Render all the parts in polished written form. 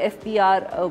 FPR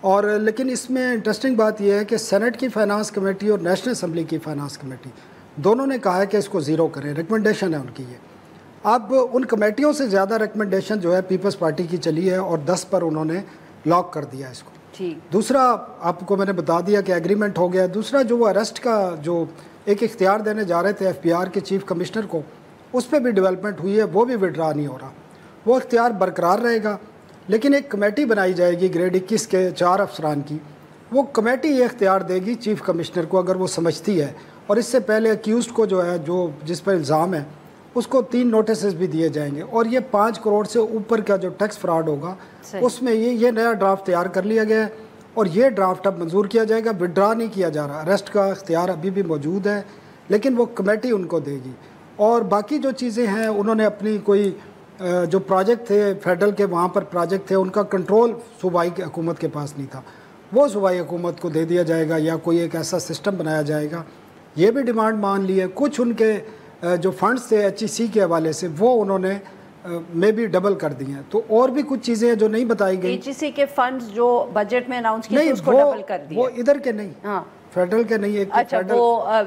اور لیکن اس میں انٹرسٹنگ بات یہ ہے کہ سینٹ کی فائنانس کمیٹی اور نیشنل اسمبلی کی فائنانس کمیٹی دونوں نے کہا ہے کہ اس کو زیرو کریں، ریکمنڈیشن ہے ان کی یہ۔ اب ان کمیٹیوں سے زیادہ ریکمنڈیشن جو ہے پیپلز پارٹی کی چلی ہے اور 10 پر انہوں نے لاک کر دیا اس کو۔ دوسرا آپ کو میں نے بتا دیا کہ ایگریمنٹ ہو گیا۔ دوسرا جو وہ اریسٹ کا جو ایک اختیار دینے جا رہے تھے ایف بی آر کے چیف کمشنر کو، اس پہ بھی ڈیولپمنٹ ہوئی ہے، وہ بھی وڈرا نہیں ہو رہا، وہ اختیار برقرار رہے گا، لیکن ایک کمیٹی بنائی جائے گی گریڈ 21 کے 4 افسران کی، وہ کمیٹی یہ اختیار دے گی چیف کمشنر کو اگر وہ سمجھتی ہے، اور اس سے پہلے اکیوزڈ کو جو ہے جو جس پر الزام ہے اس کو 3 نوٹسز بھی دیے جائیں گے، اور یہ 5 کروڑ سے اوپر کا جو ٹیکس فراڈ ہوگا اس میں یہ نیا ڈرافٹ تیار کر لیا گیا ہے، اور یہ ڈرافٹ اب منظور کیا جائے گا، وڈرا نہیں کیا جا رہا۔ اریسٹ کا اختیار ابھی بھی موجود ہے لیکن وہ کمیٹی ان کو دے گی، اور باقی جو چیزیں ہیں انہوں نے اپنی کوئی جو پروجیکٹ تھے فیڈرل کے وہاں پر پروجیکٹ تھے ان کا کنٹرول صوبائی کی حکومت کے پاس نہیں تھا، وہ صوبائی حکومت کو دے دیا جائے گا یا کوئی ایک ایسا سسٹم بنایا جائے گا، یہ بھی ڈیمانڈ مان لی ہے۔ کچھ ان کے جو فنڈز تھے ایچ ای سی کے حوالے سے وہ انہوں نے میں بھی ڈبل کر دی ہیں، تو اور بھی کچھ چیزیں ہیں جو نہیں بتائی گئی۔ ایچ ای سی کے فنڈز جو بجٹ میں اناؤنس کیے تھے اس کو ڈبل کر دیا، وہ ادھر کے نہیں، فیڈرل کے نہیں، ایک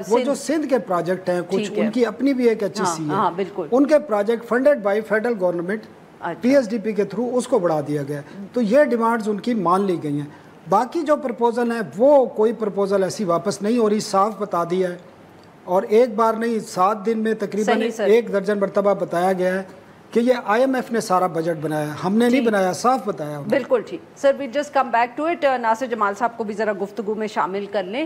وہ جو سندھ کے پروجیکٹ ہیں کچھ ان کی اپنی بھی ایک ایچ ای سی ہے، ان کے project funded by federal government P S D P کے تھرو اس کو بڑھا دیا گیا، تو یہ ڈیمانڈز ان کی مان لی گئی ہیں۔ باقی جو پرپوزل ہیں وہ کوئی پرپوزل ایسی واپس نہیں ہو رہی، صاف بتا دیا ہے، اور ایک بار نہیں 7 دن میں تقریباً 1 درجن مرتبہ بتایا گیا ہے کہ یہ آئی ایم ایف نے سارا بجٹ بنایا ہے، ہم نے نہیں بنایا، صاف بتایا۔ بالکل ٹھیک sir, we just come back to it. Nasir Jamal صاحب کو بھی ذرا گفتگو میں شامل کر لیں۔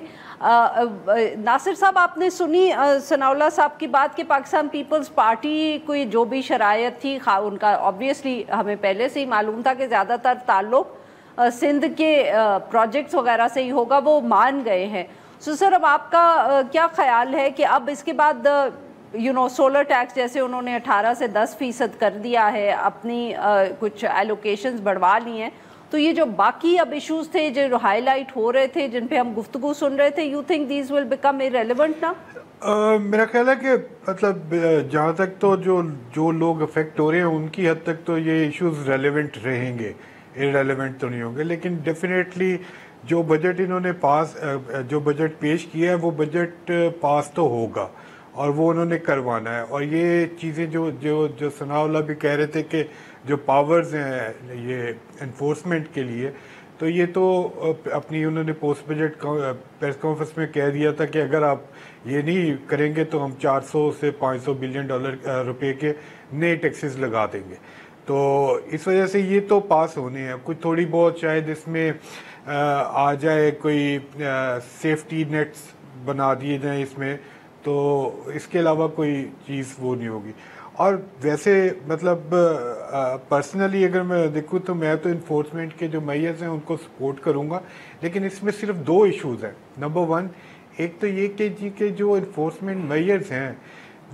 ناصر صاحب، آپ نے سنی ثناء اللہ صاحب کی بات کہ پاکستان پیپلز پارٹی کوئی جو بھی شرائط تھی ان کا آبویسلی ہمیں پہلے سے ہی معلوم تھا کہ زیادہ تر تعلق سندھ کے پروجیکٹس وغیرہ سے ہی ہوگا، وہ مان گئے ہیں۔ سو سر، اب آپ کا کیا خیال ہے کہ اب اس کے بعد سولر ٹیکس جیسے انہوں نے 18 سے 10% کر دیا ہے، اپنی کچھ ایلوکیشنز بڑھوا لی ہیں، تو یہ جو باقی اب ایشوز تھے جو ہائی لائٹ ہو رہے تھے جن پہ ہم گفتگو سن رہے تھے، you think these will become irrelevant نا؟ میرا خیال ہے کہ مطلب جہاں تک تو جو لوگ افیکٹ ہو رہے ہیں ان کی حد تک تو یہ ایشوز ریلیونٹ رہیں گے، irrelevant تو نہیں ہوں گے، لیکن ڈیفینیٹلی جو بجٹ انہوں نے جو بجٹ پیش کیا ہے وہ بجٹ پاس تو ہوگا، اور وہ انہوں نے کروانا ہے۔ اور یہ چیزیں جو ثناء اللہ بھی کہہ رہے تھے کہ جو پاورز ہیں یہ انفورسمنٹ کے لیے، تو یہ تو اپنی انہوں نے پوسٹ بجٹ پریس کانفرنس میں کہہ دیا تھا کہ اگر آپ یہ نہیں کریں گے تو ہم 400 سے 500 بلین روپے کے نئے ٹیکسز لگا دیں گے۔ تو اس وجہ سے یہ تو پاس ہونے ہیں، کچھ تھوڑی بہت شاید اس میں آ جائے، کوئی سیفٹی نیٹس بنا دیے جائیں اس میں، تو اس کے علاوہ کوئی چیز وہ نہیں ہوگی۔ اور ویسے مطلب پرسنلی اگر میں دیکھوں تو میں تو انفورسمنٹ کے جو میئرز ہیں ان کو سپورٹ کروں گا، لیکن اس میں صرف 2 ایشوز ہیں۔ نمبر 1 ایک تو یہ کہ جو انفورسمنٹ میئرز ہیں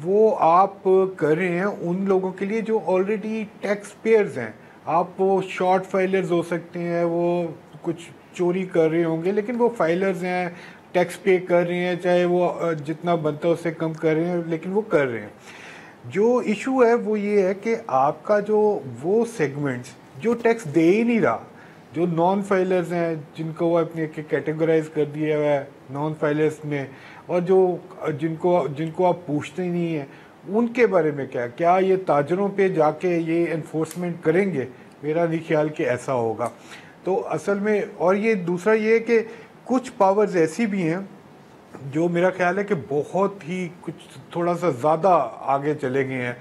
وہ آپ کر رہے ہیں ان لوگوں کے لیے جو آلریڈی ٹیکس پیئرز ہیں۔ آپ وہ شارٹ فائلرز ہو سکتے ہیں، وہ کچھ چوری کر رہے ہوں گے لیکن وہ فائلرز ہیں، ٹیکس پے کر رہے ہیں، چاہے وہ جتنا بنتا ہے اس سے کم کر رہے ہیں لیکن وہ کر رہے ہیں۔ جو ایشو ہے وہ یہ ہے کہ آپ کا جو وہ سیگمنٹس جو ٹیکس دے ہی نہیں رہا، جو نان فائلرز ہیں جن کو وہ اپنے کیٹیگرائز کر دیا ہوا ہے نان فائلرز میں، اور جن کو آپ پوچھتے ہی نہیں ہیں، ان کے بارے میں کیا یہ تاجروں پہ جا کے یہ انفورسمنٹ کریں گے؟ میرا نہیں خیال کہ ایسا ہوگا۔ تو اصل میں اور یہ دوسرا یہ ہے کہ کچھ پاورز ایسی بھی ہیں جو میرا خیال ہے کہ بہت ہی کچھ تھوڑا سا زیادہ آگے چلے گئے ہیں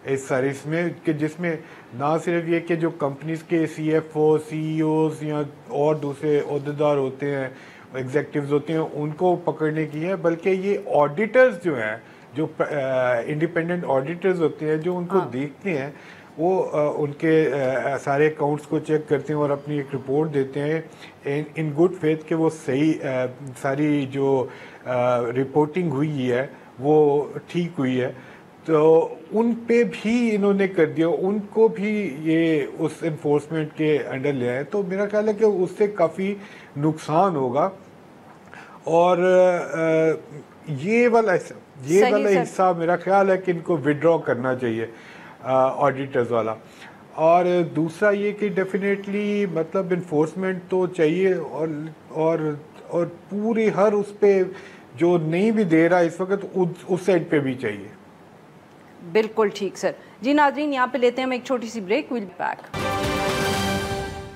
اس سروس میں، کہ جس میں نہ صرف یہ کہ جو کمپنیز کے سی ایف او، سی ای اوز یا اور دوسرے عہدیدار ہوتے ہیں، ایگزیکٹوز ہوتے ہیں، ان کو پکڑنے کی ہے، بلکہ یہ آڈیٹرز جو ہیں، جو انڈیپینڈنٹ آڈیٹرز ہوتے ہیں جو ان کو دیکھتے ہیں، وہ ان کے سارے اکاؤنٹس کو چیک کرتے ہیں اور اپنی ایک رپورٹ دیتے ہیں ان گڈ فیتھ کہ وہ صحیح ساری جو رپورٹنگ ہوئی ہے وہ ٹھیک ہوئی ہے، تو ان پہ بھی انہوں نے کر دیا، ان کو بھی یہ اس انفورسمنٹ کے انڈر لے آئے۔ تو میرا خیال ہے کہ اس سے کافی نقصان ہوگا، اور یہ والا حصہ میرا خیال ہے کہ ان کو وڈرا کرنا چاہیے آڈیٹرز والا۔ اور دوسرا یہ کہ ڈیفینیٹلی مطلب انفورسمنٹ تو چاہیے اور پوری ہر اس پہ جو نہیں بھی دے رہا اس وقت اس سائڈ پہ بھی چاہیے. بالکل ٹھیک سر. جی ناظرین یہاں پہ لیتے ہیں ہم ایک چھوٹی سی بریک. We'll be back.